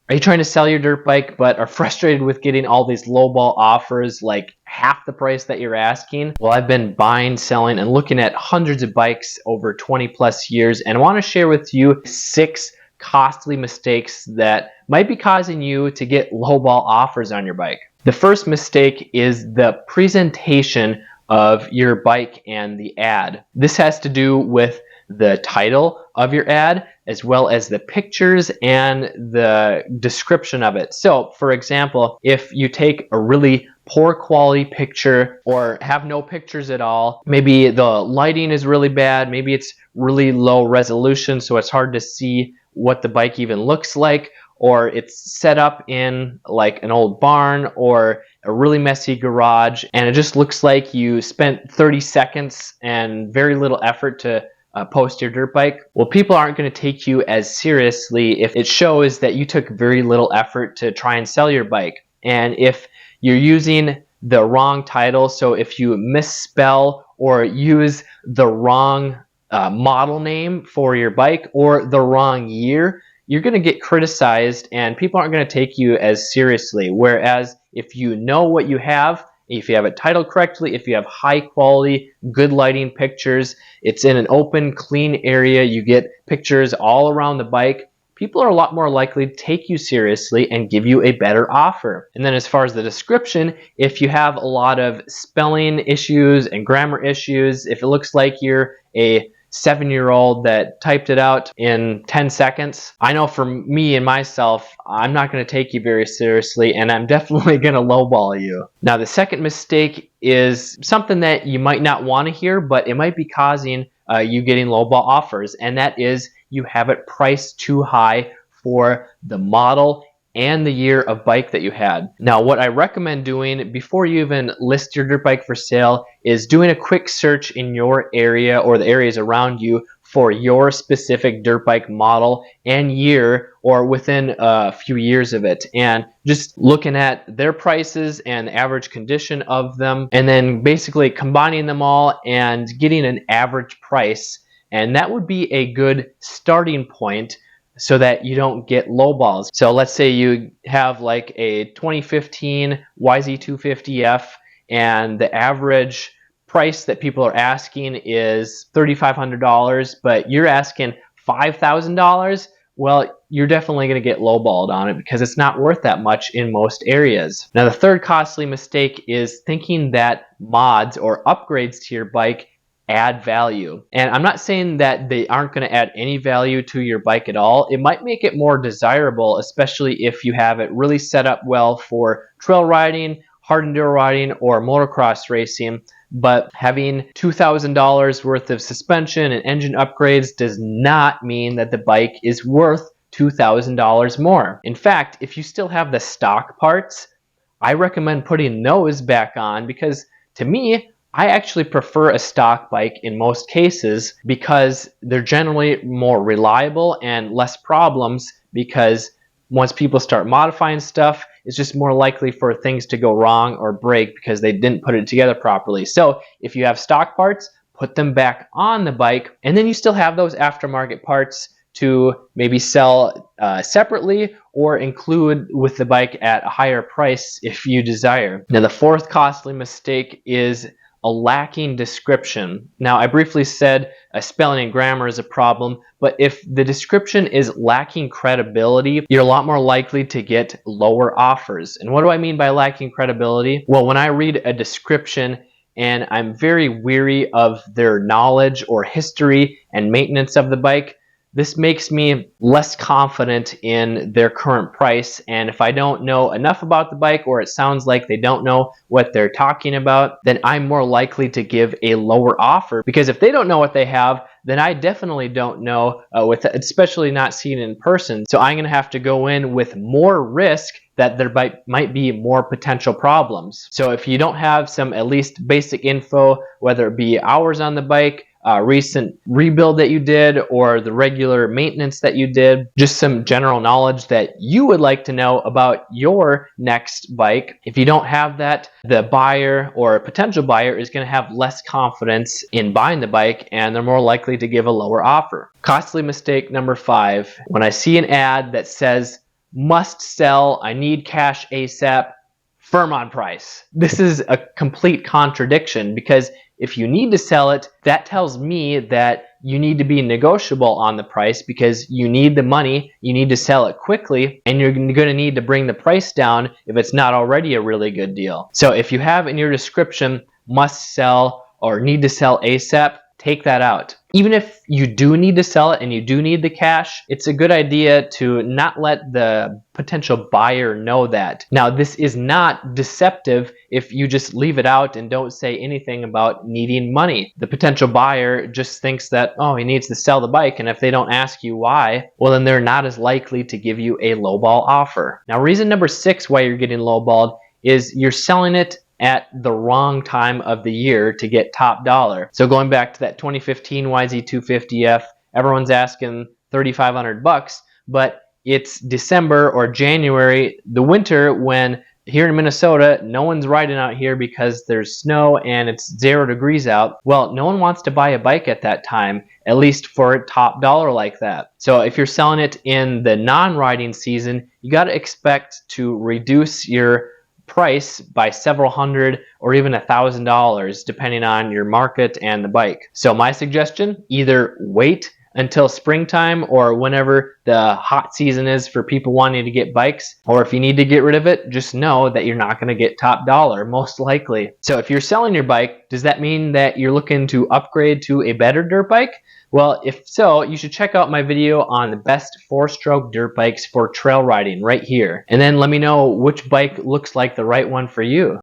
Are you trying to sell your dirt bike but are frustrated with getting all these lowball offers like half the price that you're asking? Well, I've been buying, selling, and looking at hundreds of bikes over 20 plus years, and I want to share with you 6 costly mistakes that might be causing you to get lowball offers on your bike. The first mistake is the presentation of your bike and the ad. This has to do with the title of your ad as well as the pictures and the description of it. So, for example, if you take a really poor quality picture or have no pictures at all, maybe the lighting is really bad, maybe it's really low resolution so it's hard to see what the bike even looks like, or it's set up in like an old barn or a really messy garage and it just looks like you spent 30 seconds and very little effort to post your dirt bike. Well, people aren't going to take you as seriously if it shows that you took very little effort to try and sell your bike. And if you're using the wrong title, so if you misspell or use the wrong model name for your bike or the wrong year, you're going to get criticized and people aren't going to take you as seriously. Whereas if you know what you have, if you have it titled correctly, if you have high quality, good lighting pictures, it's in an open, clean area, you get pictures all around the bike, people are a lot more likely to take you seriously and give you a better offer. And then as far as the description, if you have a lot of spelling issues and grammar issues, if it looks like you're a 7-year-old that typed it out in 10 seconds. I know for me and myself, I'm not going to take you very seriously and I'm definitely going to lowball you. Now, the second mistake is something that you might not want to hear, but it might be causing you getting lowball offers, and that is you have it priced too high for the model and the year of bike that you had. Now, what I recommend doing before you even list your dirt bike for sale is doing a quick search in your area or the areas around you for your specific dirt bike model and year, or within a few years of it, and just looking at their prices and the average condition of them, and then basically combining them all and getting an average price. And that would be a good starting point so that you don't get lowballs. So let's say you have like a 2015 YZ250F and the average price that people are asking is $3,500, but you're asking $5,000. Well, you're definitely going to get lowballed on it because it's not worth that much in most areas. Now, the third costly mistake is thinking that mods or upgrades to your bike add value. And I'm not saying that they aren't going to add any value to your bike at all. It might make it more desirable, especially if you have it really set up well for trail riding, hard enduro riding, or motocross racing. But having $2,000 worth of suspension and engine upgrades does not mean that the bike is worth $2,000 more. In fact, if you still have the stock parts, I recommend putting those back on because, to me, I actually prefer a stock bike in most cases because they're generally more reliable and less problems, because once people start modifying stuff, it's just more likely for things to go wrong or break because they didn't put it together properly. So if you have stock parts, put them back on the bike, and then you still have those aftermarket parts to maybe sell separately or include with the bike at a higher price if you desire. Now, the fourth costly mistake is a lacking description. Now, I briefly said spelling and grammar is a problem, but if the description is lacking credibility, you're a lot more likely to get lower offers. And what do I mean by lacking credibility? Well, when I read a description and I'm very weary of their knowledge or history and maintenance of the bike, this makes me less confident in their current price. And if I don't know enough about the bike, or it sounds like they don't know what they're talking about, then I'm more likely to give a lower offer. Because if they don't know what they have, then I definitely don't know, especially not seeing it in person. So I'm going to have to go in with more risk that there might be more potential problems. So if you don't have some at least basic info, whether it be hours on the bike, recent rebuild that you did, or the regular maintenance that you did, just some general knowledge that you would like to know about your next bike. If you don't have that, the buyer or potential buyer is going to have less confidence in buying the bike, and they're more likely to give a lower offer. Costly mistake number 5, when I see an ad that says must sell, I need cash ASAP, firm on price. This is a complete contradiction, because if you need to sell it, that tells me that you need to be negotiable on the price because you need the money, you need to sell it quickly, and you're going to need to bring the price down if it's not already a really good deal. So if you have in your description must sell or need to sell ASAP, take that out. Even if you do need to sell it and you do need the cash, it's a good idea to not let the potential buyer know that. Now, this is not deceptive if you just leave it out and don't say anything about needing money. The potential buyer just thinks that, oh, he needs to sell the bike, and if they don't ask you why, well, then they're not as likely to give you a lowball offer. Now, reason number 6 why you're getting lowballed is you're selling it at the wrong time of the year to get top dollar. So going back to that 2015 YZ250F, everyone's asking $3,500, but it's December or January, the winter, when here in Minnesota, no one's riding out here because there's snow and it's 0 degrees out. Well, no one wants to buy a bike at that time, at least for a top dollar like that. So if you're selling it in the non-riding season, you got to expect to reduce your price by several hundred or even $1,000 depending on your market and the bike. So my suggestion, either wait until springtime or whenever the hot season is for people wanting to get bikes, or if you need to get rid of it, just know that you're not going to get top dollar, most likely. So if you're selling your bike, does that mean that you're looking to upgrade to a better dirt bike? Well, if so, you should check out my video on the best 4-stroke dirt bikes for trail riding right here. And then let me know which bike looks like the right one for you.